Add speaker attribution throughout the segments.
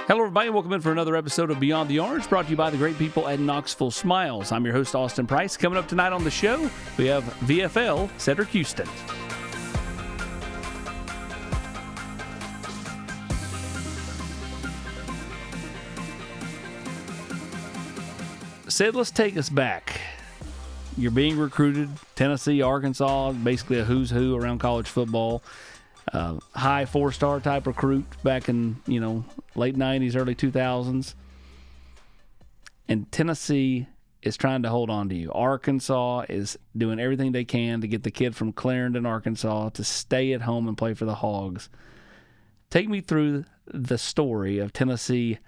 Speaker 1: Hello, everybody, and welcome in for another episode of Beyond the Orange, brought to you by the great people at Knoxville Smiles. I'm your host, Austin Price. Coming up tonight on the show, we have VFL Cedric Houston. Sid, let's take us back. You're being recruited, Tennessee, Arkansas, basically a who's who around college football. High four-star type recruit back in, late 90s, early 2000s. And Tennessee is trying to hold on to you. Arkansas is doing everything they can to get the kid from Clarendon, Arkansas, to stay at home and play for the Hogs. Take me through the story of Tennessee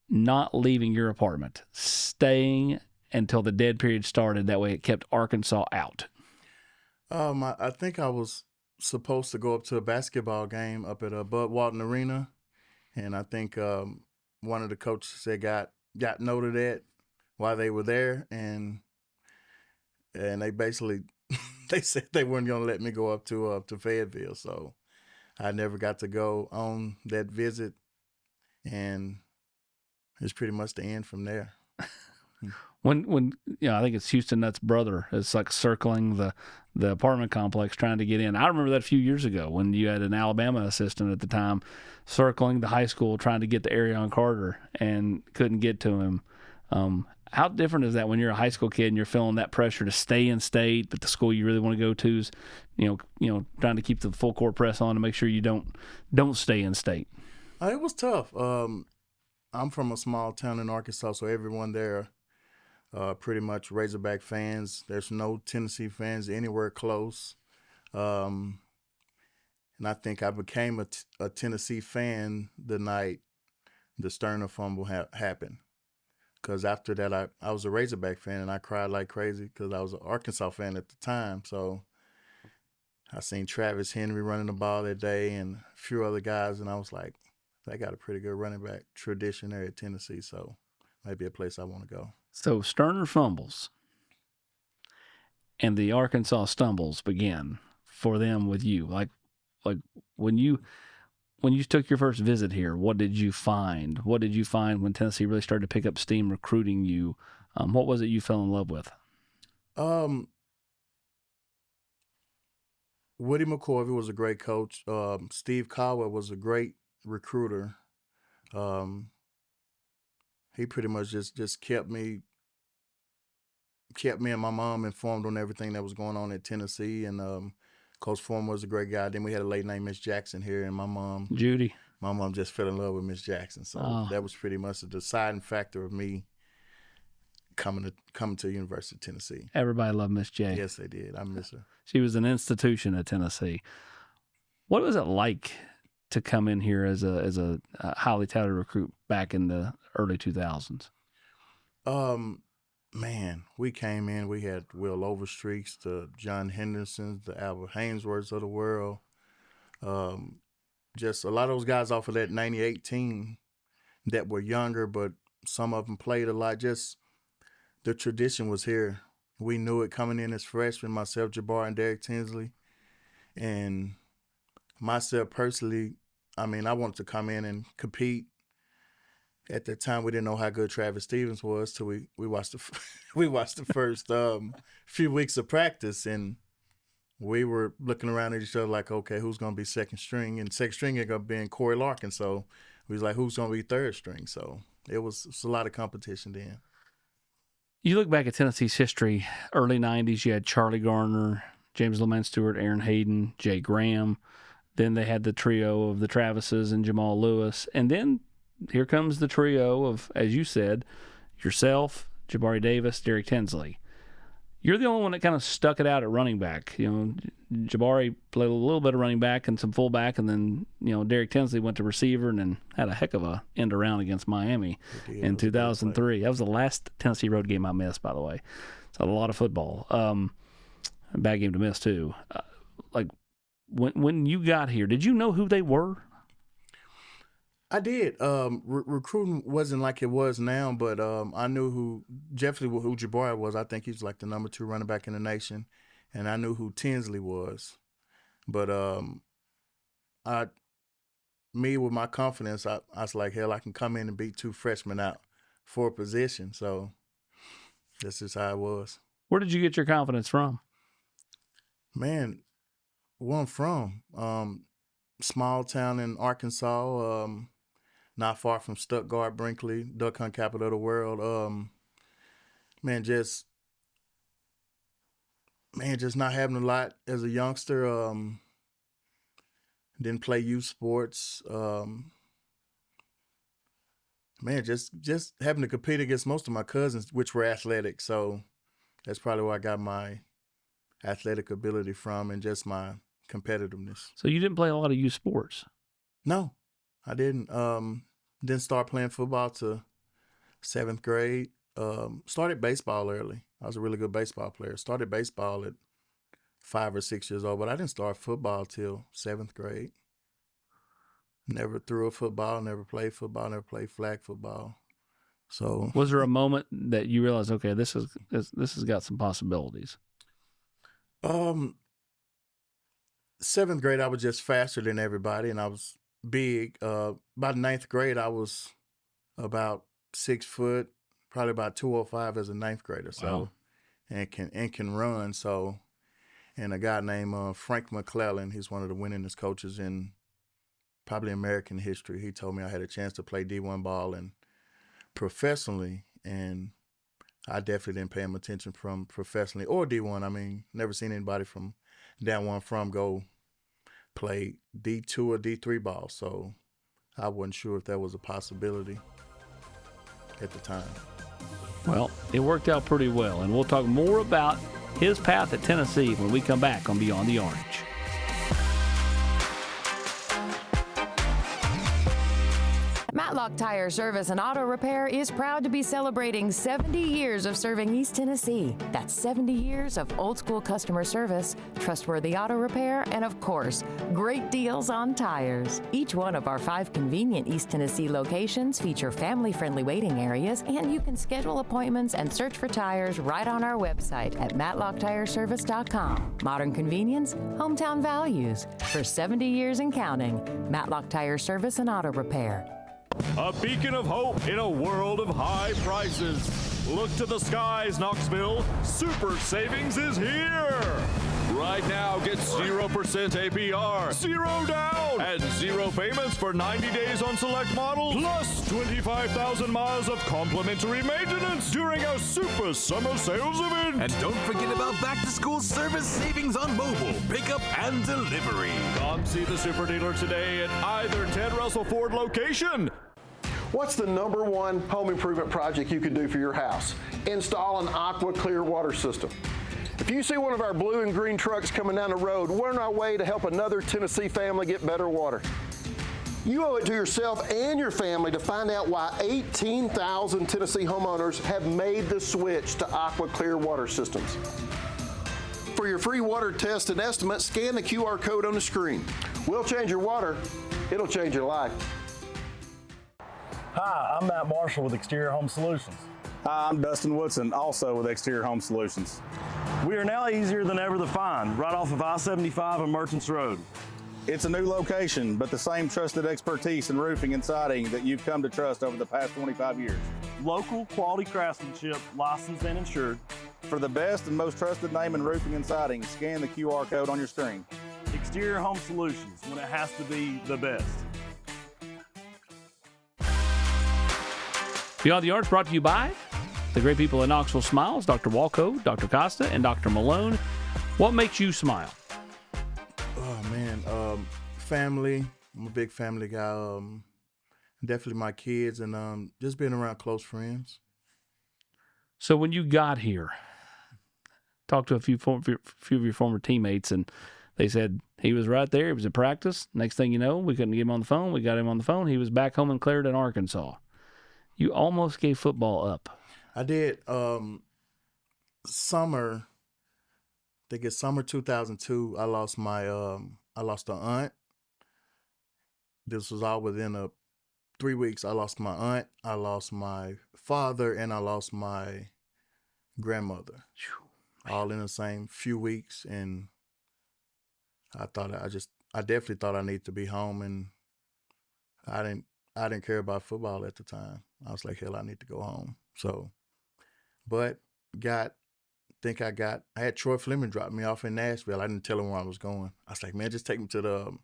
Speaker 1: not leaving your apartment, staying until the dead period started. That way it kept Arkansas out.
Speaker 2: I think I was supposed to go up to a basketball game up at Bud Walton Arena, and I think one of the coaches that got note of that while they were there, and they basically they said they weren't going to let me go up to Fayetteville, so I never got to go on that visit, and it's pretty much the end from there.
Speaker 1: When I think it's Houston Nutt's brother is like circling the apartment complex trying to get in. I remember that a few years ago when you had an Alabama assistant at the time circling the high school trying to get to Arion Carter and couldn't get to him. How different is that when you're a high school kid and you're feeling that pressure to stay in state, but the school you really want to go to is, trying to keep the full court press on to make sure you don't stay in state?
Speaker 2: It was tough. I'm from a small town in Arkansas, so everyone there pretty much Razorback fans. There's no Tennessee fans anywhere close. And I think I became a Tennessee fan the night the Sterner fumble happened. Because after that, I was a Razorback fan, and I cried like crazy because I was an Arkansas fan at the time. So I seen Travis Henry running the ball that day and a few other guys, and I was like, they got a pretty good running back tradition there at Tennessee, so maybe a place I want to go.
Speaker 1: So Sterner fumbles and the Arkansas stumbles begin for them with you. Like when you took your first visit here, what did you find? What did you find when Tennessee really started to pick up steam recruiting you? What was it you fell in love with?
Speaker 2: Woody McCorvey was a great coach. Steve Caldwell was a great recruiter. He pretty much just kept me and my mom informed on everything that was going on at Tennessee, and Coach Foreman was a great guy. Then we had a late night Miss Jackson here, and my mom just fell in love with Miss Jackson. So that was pretty much the deciding factor of me coming to University of Tennessee.
Speaker 1: Everybody loved Miss J.
Speaker 2: Yes, they did. I miss her.
Speaker 1: She was an institution at Tennessee. What was it like to come in here as a highly touted recruit back in the early 2000s?
Speaker 2: Man, we came in, we had Will Overstreets, the John Hendersons, the Albert Hainsworths of the world. Just a lot of those guys off of that 98 team that were younger, but some of them played a lot. Just the tradition was here. We knew it coming in as freshmen, myself, Jabbar, and Derek Tinsley. And myself personally, I wanted to come in and compete. At that time, we didn't know how good Travis Stevens was till we watched the first few weeks of practice, and we were looking around at each other like, okay, who's going to be second string? And second string ended up being Corey Larkin, so we was like, who's going to be third string? So it was a lot of competition then.
Speaker 1: You look back at Tennessee's history, early 90s, you had Charlie Garner, James LeMond Stewart, Aaron Hayden, Jay Graham. Then they had the trio of the Travises and Jamal Lewis. And then here comes the trio of, as you said, yourself, Jabari Davis, Derek Tinsley. You're the only one that kind of stuck it out at running back. Jabari played a little bit of running back and some fullback, and then, Derek Tinsley went to receiver and then had a heck of a end around against Miami in 2003. That was the last Tennessee road game I missed, by the way. So a lot of football. Bad game to miss, too. When you got here, did you know who they were?
Speaker 2: I did. Recruiting wasn't like it was now, but I knew definitely who Jabari was. I think he's like the number 2 running back in the nation, and I knew who Tinsley was. But I me with my confidence, I was like, hell, I can come in and beat 2 freshmen out for a position. So this is how it was.
Speaker 1: Where did you get your confidence from?
Speaker 2: Man, where I'm from, small town in Arkansas, not far from Stuttgart, Brinkley, duck hunt capital of the world. Man, just not having a lot as a youngster. Didn't play youth sports. Man, just having to compete against most of my cousins, which were athletic. So that's probably where I got my athletic ability from, and just my competitiveness.
Speaker 1: So you didn't play a lot of youth sports?
Speaker 2: No, I didn't. Didn't start playing football till 7th grade. Started baseball early. I was a really good baseball player. Started baseball at 5 or 6 years old, but I didn't start football till 7th grade. Never threw a football, never played flag football. So
Speaker 1: was there a moment that you realized, okay, this has got some possibilities?
Speaker 2: 7th grade, I was just faster than everybody, and I was big. By 9th grade, I was about 6 foot, probably about 205 as a 9th grader. So, wow. and can run. So, and a guy named Frank McClellan, he's one of the winningest coaches in probably American history. He told me I had a chance to play D1 ball and professionally, and I definitely didn't pay him attention from professionally or D1. I mean, never seen anybody from down one from go play D2 or D3 ball. So I wasn't sure if that was a possibility at the time.
Speaker 1: Well, it worked out pretty well, and we'll talk more about his path at Tennessee when we come back on Beyond the Orange.
Speaker 3: Matlock Tire Service and Auto Repair is proud to be celebrating 70 years of serving East Tennessee. That's 70 years of old school customer service, trustworthy auto repair, and of course, great deals on tires. Each one of our 5 convenient East Tennessee locations feature family-friendly waiting areas, and you can schedule appointments and search for tires right on our website at matlocktireservice.com. Modern convenience, hometown values. For 70 years and counting, Matlock Tire Service and Auto Repair.
Speaker 4: A beacon of hope in a world of high prices. Look to the skies, Knoxville. Super savings is here. Right now, get 0% APR, 0 down, and 0 payments for 90 days on select models, plus 25,000 miles of complimentary maintenance during our Super Summer Sales event.
Speaker 5: And don't forget about back-to-school service savings on mobile, pickup, and delivery.
Speaker 4: Come see the Super Dealer today at either Ted Russell Ford location.
Speaker 6: What's the #1 home improvement project you could do for your house? Install an Aqua Clear water system. If you see one of our blue and green trucks coming down the road, we're on our way to help another Tennessee family get better water. You owe it to yourself and your family to find out why 18,000 Tennessee homeowners have made the switch to Aqua Clear water systems. For your free water test and estimate, scan the QR code on the screen. We'll change your water. It'll change your life.
Speaker 7: Hi, I'm Matt Marshall with Exterior Home Solutions.
Speaker 8: Hi, I'm Dustin Woodson, also with Exterior Home Solutions.
Speaker 7: We are now easier than ever to find, right off of I-75 and Merchants Road.
Speaker 8: It's a new location, but the same trusted expertise in roofing and siding that you've come to trust over the past 25 years.
Speaker 7: Local quality craftsmanship, licensed and insured.
Speaker 8: For the best and most trusted name in roofing and siding, scan the QR code on your screen.
Speaker 7: Exterior Home Solutions, when it has to be the best.
Speaker 1: Beyond the Arts brought to you by the great people at Knoxville Smiles, Dr. Walco, Dr. Costa, and Dr. Malone. What makes you smile?
Speaker 2: Oh, man. Family. I'm a big family guy. Definitely my kids, and just being around close friends.
Speaker 1: So when you got here, talked to a few of your former teammates, and they said he was right there. He was at practice. Next thing you know, we couldn't get him on the phone. We got him on the phone. He was back home in Clarendon, Arkansas. You almost gave football up.
Speaker 2: I did. Summer 2002, I lost an aunt. This was all within 3 weeks. I lost my aunt, I lost my father, and I lost my grandmother. All in the same few weeks. And I definitely thought I needed to be home and I didn't care about football at the time. I was like, hell, I need to go home. So, but I had Troy Fleming drop me off in Nashville. I didn't tell him where I was going. I was like, man, just take me to the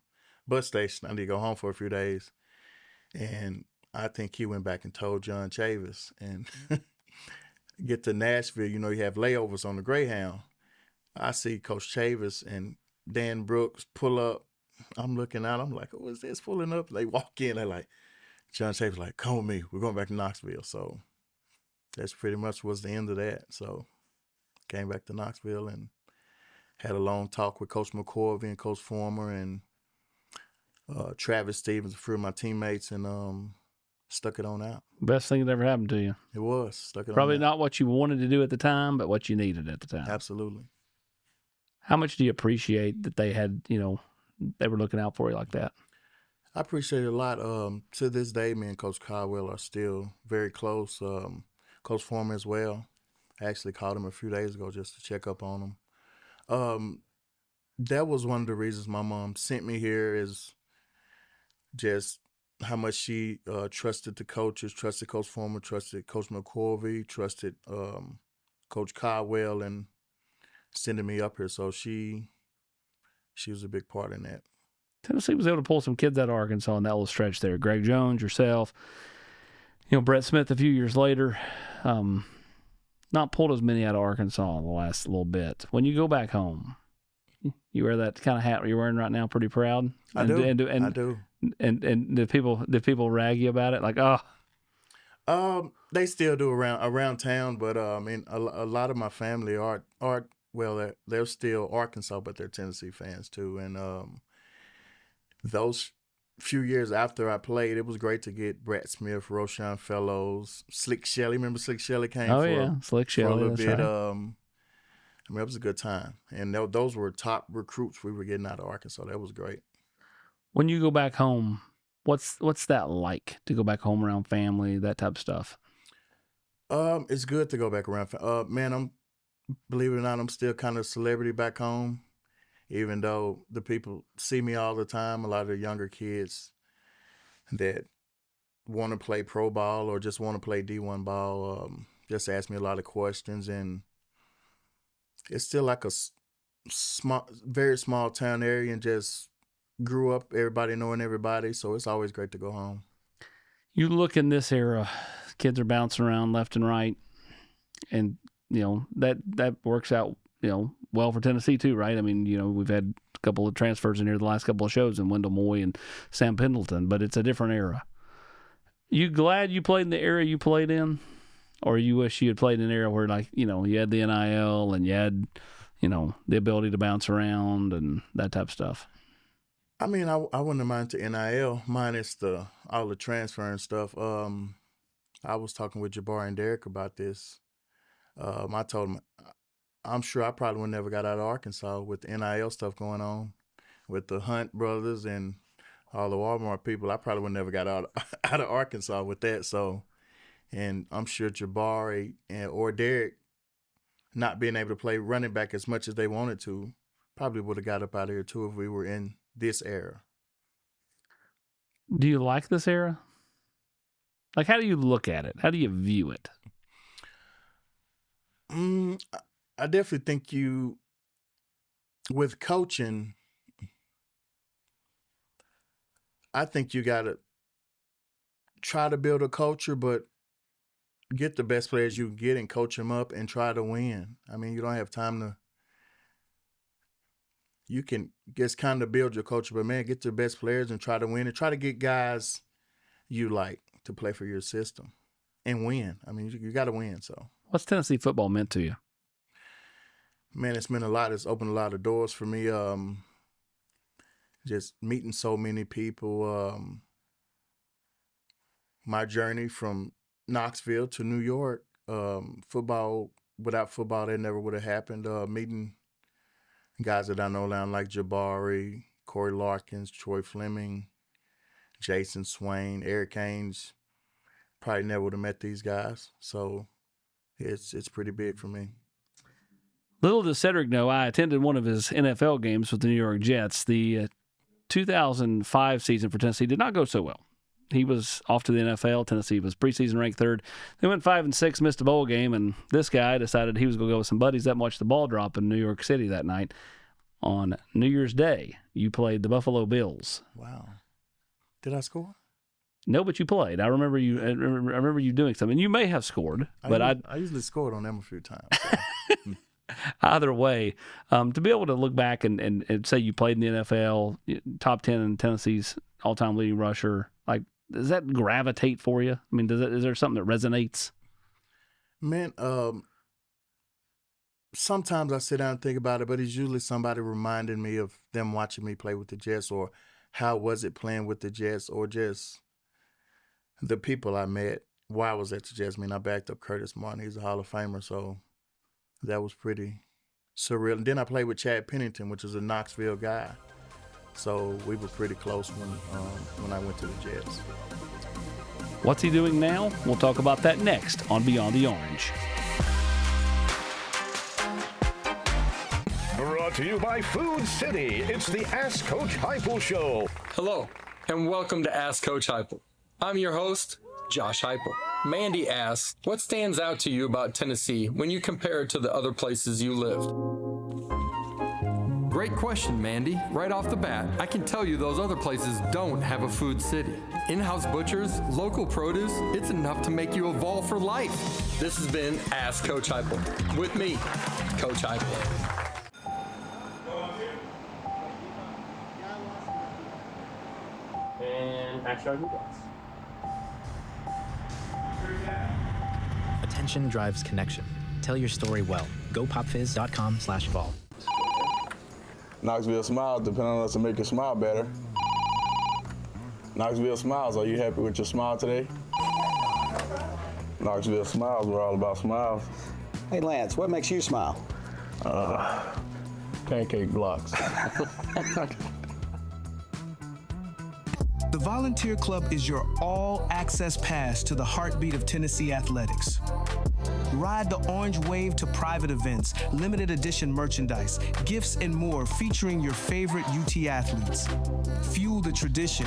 Speaker 2: bus station. I need to go home for a few days. And I think he went back and told John Chavis. And get to Nashville, you have layovers on the Greyhound. I see Coach Chavis and Dan Brooks pull up. I'm looking out. I'm like, who is this pulling up? They walk in. They're like, John Chavis like, come with me. We're going back to Knoxville. So that's pretty much was the end of that. So came back to Knoxville and had a long talk with Coach McCorvey and Coach Former and Travis Stevens, a few of my teammates, and stuck it on out.
Speaker 1: Best thing that ever happened to you.
Speaker 2: It was. Stuck it
Speaker 1: Probably
Speaker 2: on out.
Speaker 1: not what you wanted to do at the time, but what you needed at the time.
Speaker 2: Absolutely.
Speaker 1: How much do you appreciate that they had, they were looking out for you like that?
Speaker 2: I appreciate it a lot. To this day, me and Coach Caldwell are still very close. Coach Former as well. I actually called him a few days ago just to check up on him. That was one of the reasons my mom sent me here, is just how much she trusted the coaches, trusted Coach Former, trusted Coach McCorvey, trusted Coach Caldwell, and sending me up here. So she was a big part in that.
Speaker 1: Tennessee was able to pull some kids out of Arkansas in that little stretch there. Greg Jones, yourself, Brett Smith a few years later. Not pulled as many out of Arkansas in the last little bit. When you go back home, you wear that kind of hat you're wearing right now, pretty proud?
Speaker 2: I do.
Speaker 1: And do people rag you about it? Like, oh.
Speaker 2: They still do around town, but I mean, a lot of my family are well, they're still Arkansas, but they're Tennessee fans too. And those few years after I played, it was great to get Brett Smith, Roshan Fellows, Slick Shelley. Remember Slick Shelley came?
Speaker 1: Oh yeah, Slick Shelley.
Speaker 2: For a little bit.
Speaker 1: Right.
Speaker 2: I mean, it was a good time, and those were top recruits we were getting out of Arkansas. That was great.
Speaker 1: When you go back home, what's that like to go back home around family, that type of stuff?
Speaker 2: It's good to go back around. Man, believe it or not, I'm still kind of a celebrity back home, even though the people see me all the time. A lot of the younger kids that want to play pro ball or just want to play D1 ball just ask me a lot of questions, and it's still like a very small town area, and just grew up everybody knowing everybody, so it's always great to go home.
Speaker 1: You look in this era, kids are bouncing around left and right, and that works out well for Tennessee too, right? I mean, we've had a couple of transfers in here the last couple of shows, and Wendell Moy and Sam Pendleton, but it's a different era. You glad you played in the era you played in, or you wish you had played in an era where, like, you had the NIL and you had the ability to bounce around and that type of stuff?
Speaker 2: I mean, I wouldn't have minded the NIL minus all the transfer and stuff. I was talking with Jabbar and Derek about this. I told him, I'm sure I probably would never got out of Arkansas with the NIL stuff going on, with the Hunt brothers and all the Walmart people. I probably would never got out of Arkansas with that. So, and I'm sure Jabari or Derek, not being able to play running back as much as they wanted to, probably would have got up out of here too if we were in this era.
Speaker 1: Do you like this era? Like, how do you look at it? How do you view it?
Speaker 2: I definitely think with coaching, I think you got to try to build a culture, but get the best players you can get and coach them up and try to win. I mean, you don't have time you can just kind of build your culture, but man, get the best players and try to win, and try to get guys you like to play for your system and win. I mean, you got to win. So,
Speaker 1: what's Tennessee football meant to you?
Speaker 2: Man, it's meant a lot. It's opened a lot of doors for me. Just meeting so many people. My journey from Knoxville to New York, without football, that never would have happened. Meeting guys that I know now, like Jabari, Corey Larkins, Troy Fleming, Jason Swain, Eric Haynes, probably never would have met these guys. So it's pretty big for me.
Speaker 1: Little does Cedric know, I attended one of his NFL games with the New York Jets. The 2005 season for Tennessee did not go so well. he was off to the NFL. Tennessee was preseason ranked third. They went 5-6, missed a bowl game, and this guy decided he was going to go with some buddies up and watch the ball drop in New York City that night. On New Year's Day, you played the Buffalo Bills.
Speaker 2: Wow. Did I score?
Speaker 1: No, but you played. I remember you doing something. You may have scored, but
Speaker 2: I usually scored on them a few times. So.
Speaker 1: Either way, to be able to look back and say you played in the NFL, top 10 in Tennessee's all-time leading rusher, like, does that gravitate for you? I mean, is there something that resonates?
Speaker 2: Man, sometimes I sit down and think about it, but it's usually somebody reminding me of them watching me play with the Jets, or how was it playing with the Jets, or just the people I met while I was at the Jets. I mean, I backed up Curtis Martin. He's a Hall of Famer, so that was pretty surreal. And then I played with Chad Pennington, which is a Knoxville guy. So we were pretty close when I went to the Jets.
Speaker 1: What's he doing now? We'll talk about that next on Beyond the Orange.
Speaker 9: Brought to you by Food City. It's the Ask Coach Heupel Show.
Speaker 10: Hello, and welcome to Ask Coach Heupel. I'm your host, Josh Heupel. Mandy asks, what stands out to you about Tennessee when you compare it to the other places you lived? Great question, Mandy. Right off the bat, I can tell you those other places don't have a food city. In-house butchers, local produce, it's enough to make you evolve for life. This has been Ask Coach Heupel. With me, Coach Heupel.
Speaker 11: And action on you guys.
Speaker 12: Attention drives connection. Tell your story well. GoPopFizz.com/fall.
Speaker 8: Knoxville Smiles depend on us to make you smile better. Knoxville Smiles, are you happy with your smile today? Knoxville Smiles, we're all about smiles.
Speaker 13: Hey Lance, what makes you smile?
Speaker 8: Pancake blocks.
Speaker 14: The Volunteer Club is your all-access pass to the heartbeat of Tennessee athletics. Ride the orange wave to private events, limited edition merchandise, gifts, and more featuring your favorite UT athletes. Fuel the tradition,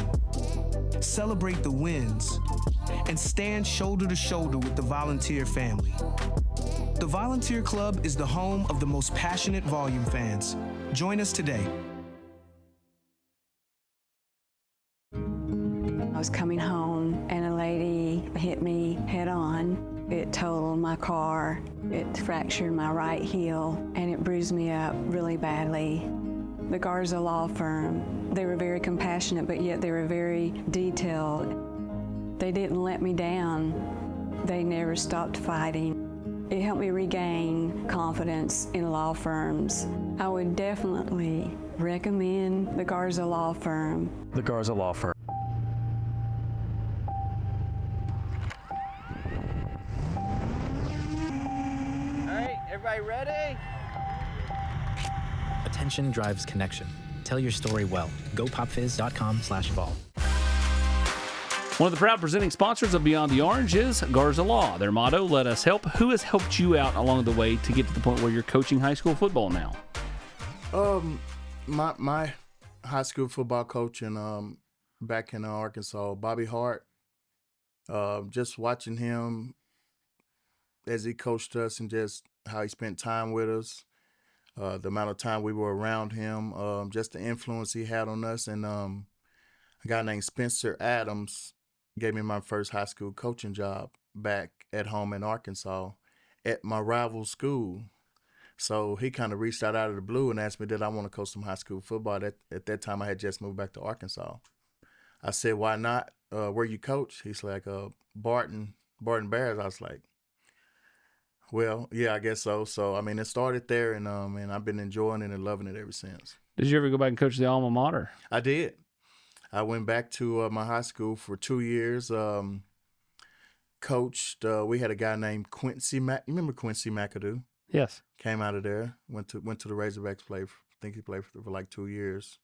Speaker 14: celebrate the wins, and stand shoulder to shoulder with the Volunteer family. The Volunteer Club is the home of the most passionate volume fans. Join us today.
Speaker 15: I was coming home and a lady hit me head on. It totaled my car, it fractured my right heel, and it bruised me up really badly. The Garza Law Firm, they were very compassionate, but yet they were very detailed. They didn't let me down. They never stopped fighting. It helped me regain confidence in law firms. I would definitely recommend the Garza Law Firm.
Speaker 10: The Garza Law Firm.
Speaker 11: Everybody ready?
Speaker 12: Attention drives connection. Tell your story well. GoPopFizz.com/fall.
Speaker 1: One of the proud presenting sponsors of Beyond the Orange is Garza Law. Their motto, let us help. Who has helped you out along the way to get to the point where you're coaching high school football now?
Speaker 2: My high school football coach and back in Arkansas, Bobby Hart, just watching him as he coached us and just how he spent time with us, the amount of time we were around him, just the influence he had on us. And a guy named Spencer Adams gave me my first high school coaching job back at home in Arkansas at my rival school. So he kind of reached out of the blue and asked me did I want to coach some high school football. At that time, I had just moved back to Arkansas. I said, why not? Where you coach? He's like, Barton Bears. I was like, well, yeah, I guess so. So, I mean, it started there, and I've been enjoying it and loving it ever since.
Speaker 1: Did you ever go back and coach the alma mater?
Speaker 2: I did. I went back to my high school for 2 years. Coached. We had a guy named Quincy. You remember Quincy McAdoo?
Speaker 1: Yes. Came
Speaker 2: out of there. Went to the Razorbacks. I think he played for like 2 years.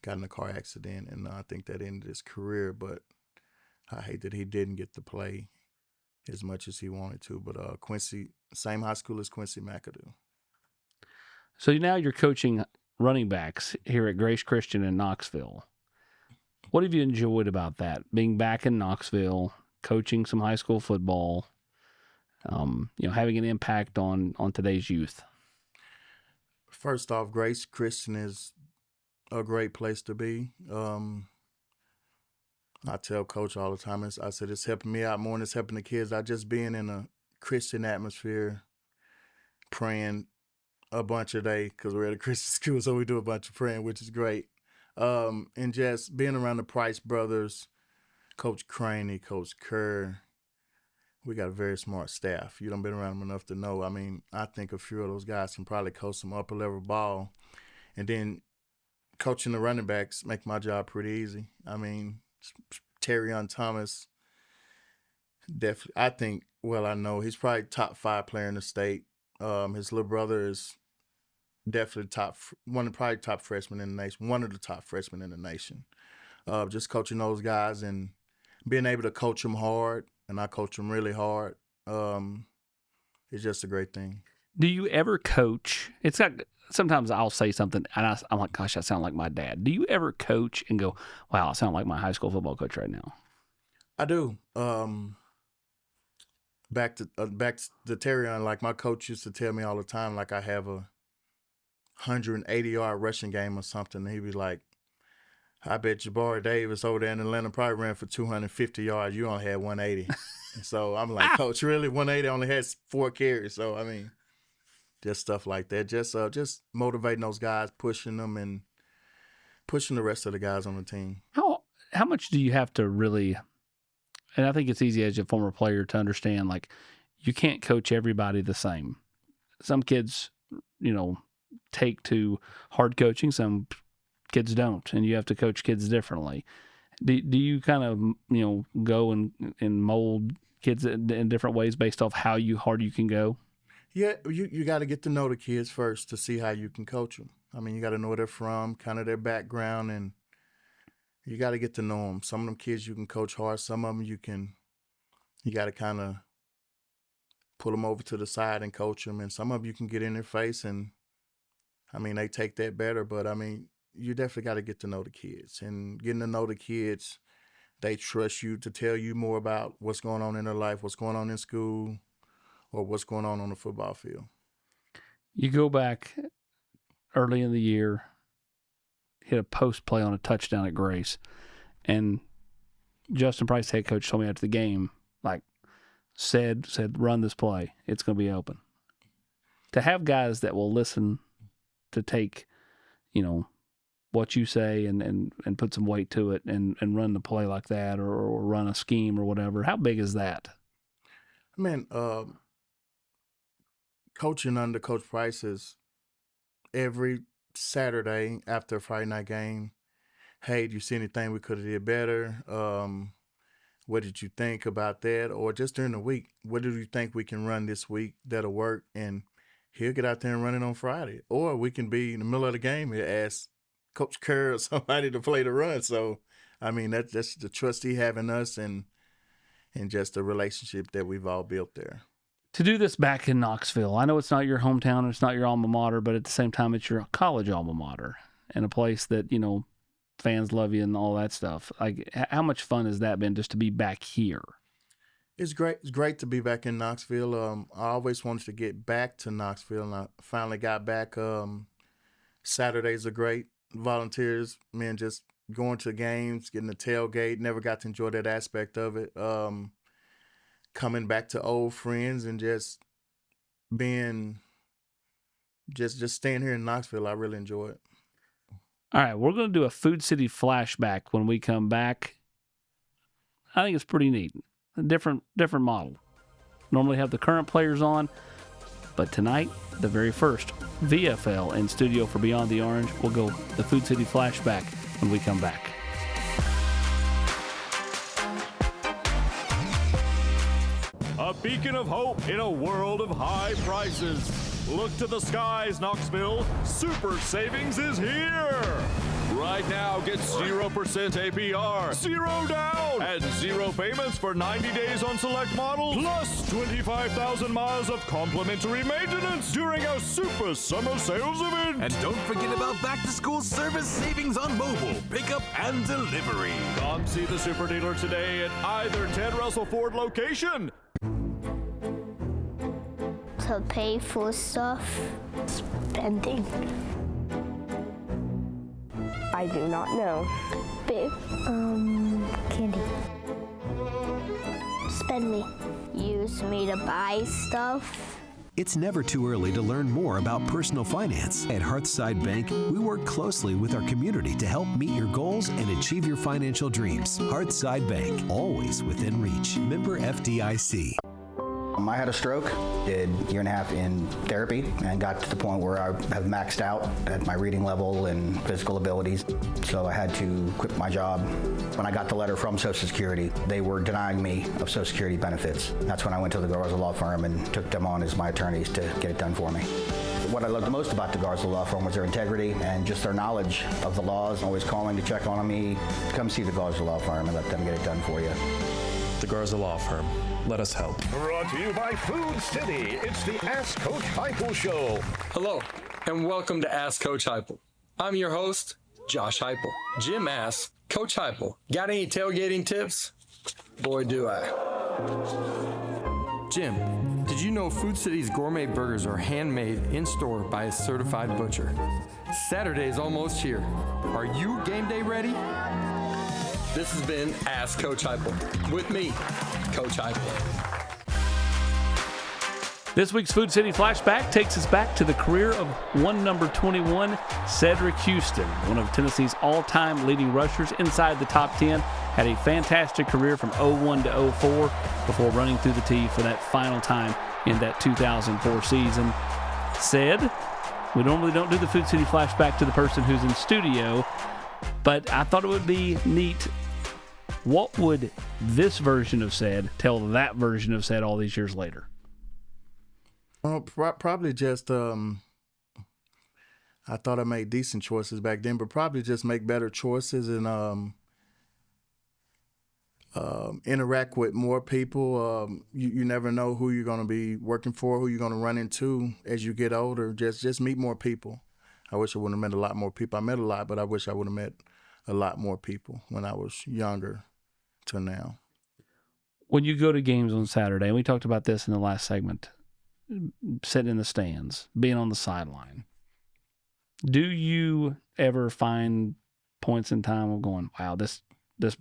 Speaker 2: Got in a car accident, and I think that ended his career. But I hate that he didn't get to play as much as he wanted to. But Quincy, same high school as Quincy McAdoo.
Speaker 1: So now you're coaching running backs here at Grace Christian in Knoxville. What have you enjoyed about that? Being back in Knoxville, coaching some high school football, having an impact on today's youth?
Speaker 2: First off, Grace Christian is a great place to be. I tell Coach all the time, I said it's helping me out more than it's helping the kids. I just being in a Christian atmosphere, praying a bunch a day because we're at a Christian school, so we do a bunch of praying, which is great. And just being around the Price brothers, Coach Craney, Coach Kerr, we got a very smart staff. You done been around them enough to know. I mean, I think a few of those guys can probably coach some upper level ball. And then coaching the running backs make my job pretty easy. I mean, Terrion Thomas, definitely, I know he's probably top 5 player in the state. His little brother is definitely probably top freshman in the nation, one of the top freshmen in the nation. Just coaching those guys and being able to coach them hard, and I coach them really hard, it's just a great thing.
Speaker 1: Do you ever coach? It's like sometimes I'll say something, and I'm like, gosh, I sound like my dad. Do you ever coach and go, wow, I sound like my high school football coach right now?
Speaker 2: I do. Back to Terrion, like my coach used to tell me all the time, like I have a 180-yard rushing game or something. And he'd be like, I bet Jabari Davis over there in Atlanta probably ran for 250 yards. You only had 180. So I'm like, Coach, really? 180 only has 4 carries. So, I mean, just stuff like that. Just motivating those guys, pushing them, and pushing the rest of the guys on the team.
Speaker 1: How much do you have to really, and I think it's easy as a former player to understand, like, you can't coach everybody the same. Some kids, take to hard coaching. Some kids don't, and you have to coach kids differently. Do you kind of, go and mold kids in different ways based off how hard you can go?
Speaker 2: Yeah, you got to get to know the kids first to see how you can coach them. I mean, you got to know where they're from, kind of their background, and you got to get to know them. Some of them kids you can coach hard. Some of them you got to kind of pull them over to the side and coach them. And some of them you can get in their face, and, I mean, they take that better. But, I mean, you definitely got to get to know the kids. And getting to know the kids, they trust you to tell you more about what's going on in their life, what's going on in school, or what's going on the football field.
Speaker 1: You go back early in the year, hit a post play on a touchdown at Grace, and Justin Price, head coach, told me after the game, said, run this play. It's going to be open. To have guys that will listen to take, what you say and put some weight to it and run the play like that or run a scheme or whatever, how big is that?
Speaker 2: Man, coaching under Coach Price is every Saturday after a Friday night game, hey, do you see anything we could have did better? What did you think about that? Or just during the week, what do you think we can run this week that'll work? And he'll get out there and run it on Friday. Or we can be in the middle of the game and ask Coach Kerr or somebody to play the run. So, I mean, that's the trust he have in us and just the relationship that we've all built there.
Speaker 1: To do this back in Knoxville, I know it's not your hometown, it's not your alma mater, but at the same time, it's your college alma mater and a place that, fans love you and all that stuff. Like, how much fun has that been just to be back here?
Speaker 2: It's great. It's great to be back in Knoxville. I always wanted to get back to Knoxville, and I finally got back. Saturdays are great. Volunteers, man, just going to games, getting the tailgate. Never got to enjoy that aspect of it. Coming back to old friends and just being, just staying here in Knoxville, I really enjoy it.
Speaker 1: All right, we're going to do a Food City flashback when we come back. I think it's pretty neat. A different model. Normally have the current players on, but tonight, the very first VFL in studio for Beyond the Orange. We'll go the Food City flashback when we come back.
Speaker 4: A beacon of hope in a world of high prices. Look to the skies, Knoxville. Super Savings is here. Right now, get 0% APR, 0 down, and 0 payments for 90 days on select models, plus 25,000 miles of complimentary maintenance during our Super Summer Sales event.
Speaker 5: And don't forget about back-to-school service savings on mobile, pickup, and delivery.
Speaker 4: Come see the Super Dealer today at either Ted Russell Ford location.
Speaker 16: To pay for stuff, spending. I do not know. Candy. Spend me. Use me to buy stuff.
Speaker 17: It's never too early to learn more about personal finance. At Hearthside Bank, we work closely with our community to help meet your goals and achieve your financial dreams. Hearthside Bank, always within reach. Member FDIC.
Speaker 13: I had a stroke, did a year and a half in therapy, and got to the point where I have maxed out at my reading level and physical abilities. So I had to quit my job. When I got the letter from Social Security, they were denying me of Social Security benefits. That's when I went to the Garza Law Firm and took them on as my attorneys to get it done for me. What I loved the most about the Garza Law Firm was their integrity and just their knowledge of the laws, always calling to check on me. Come see the Garza Law Firm and let them get it done for you.
Speaker 18: The Garza Law Firm. Let us help.
Speaker 9: Brought to you by Food City. It's the Ask Coach Heupel Show.
Speaker 10: Hello, and welcome to Ask Coach Heupel. I'm your host, Josh Heupel. Jim asks, Coach Heupel, got any tailgating tips? Boy, do I. Jim, did you know Food City's gourmet burgers are handmade in-store by a certified butcher? Saturday is almost here. Are you game day ready? This has been Ask Coach Heupel. With me, Coach Heupel.
Speaker 1: This week's Food City Flashback takes us back to the career of number 21, Cedric Houston, one of Tennessee's all-time leading rushers inside the top 10. Had a fantastic career from 01 to 04 before running through the tee for that final time in that 2004 season. Ced, we normally don't do the Food City Flashback to the person who's in studio, but I thought it would be neat. What would this version of Ced tell that version of Ced all these years later?
Speaker 2: Well, probably just, I thought I made decent choices back then, but probably just make better choices and interact with more people. You never know who you're going to be working for, who you're going to run into as you get older. Just meet more people. I wish I would have met a lot more people. I met a lot, but I wish I would have met a lot more people when I was younger to now.
Speaker 1: When you go to games on Saturday, and we talked about this in the last segment, sitting in the stands, being on the sideline, do you ever find points in time of going, wow, this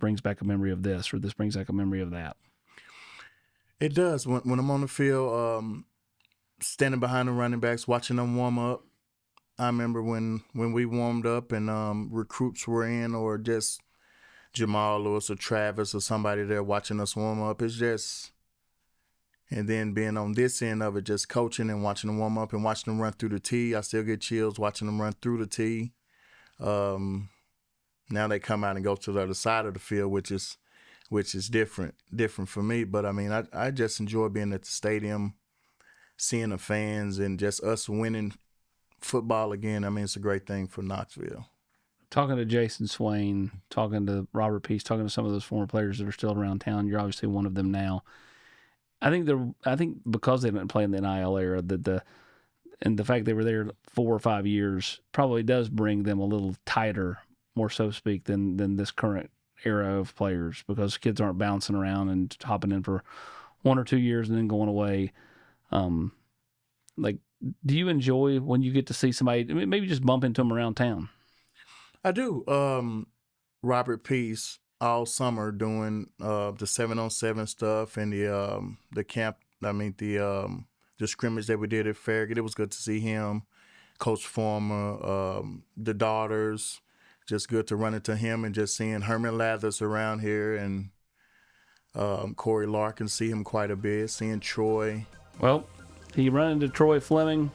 Speaker 1: brings back a memory of this, or this brings back a memory of that?
Speaker 2: It does. When I'm on the field, standing behind the running backs, watching them warm up. I remember when we warmed up and recruits were in, or just Jamal Lewis or Travis or somebody there watching us warm up. It's just, and then being on this end of it, just coaching and watching them warm up and watching them run through the tee. I still get chills watching them run through the tee. Now they come out and go to the other side of the field, which is different for me. But I mean, I just enjoy being at the stadium, seeing the fans, and just us winning football again. I mean, it's a great thing for Knoxville.
Speaker 1: Talking to Jason Swain, talking to Robert Peace, talking to some of those former players that are still around town. You're obviously one of them now. I think because they didn't play in the NIL era, and the fact they were there 4 or 5 years probably does bring them a little tighter, more so to speak, than this current era of players, because kids aren't bouncing around and hopping in for 1 or 2 years and then going away. Do you enjoy when you get to see somebody, maybe just bump into them around town?
Speaker 2: I do. Robert Peace all summer doing the 7-on-7 stuff and the camp. I mean the scrimmage that we did at Farragut. It was good to see him, Coach Former, the daughters. Just good to run into him and just seeing Herman Lathers around here and Corey Larkin, see him quite a bit. Seeing Troy.
Speaker 1: Well, he run into Troy Fleming.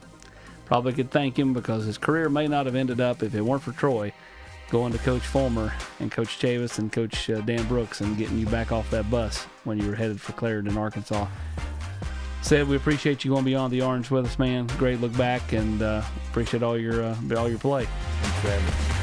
Speaker 1: Probably could thank him because his career may not have ended up, if it weren't for Troy, going to Coach Fulmer and Coach Chavis and Coach Dan Brooks and getting you back off that bus when you were headed for Clarendon, Arkansas. Ced, we appreciate you going beyond the orange with us, man. Great look back, and appreciate all your play.
Speaker 2: Thanks for having me.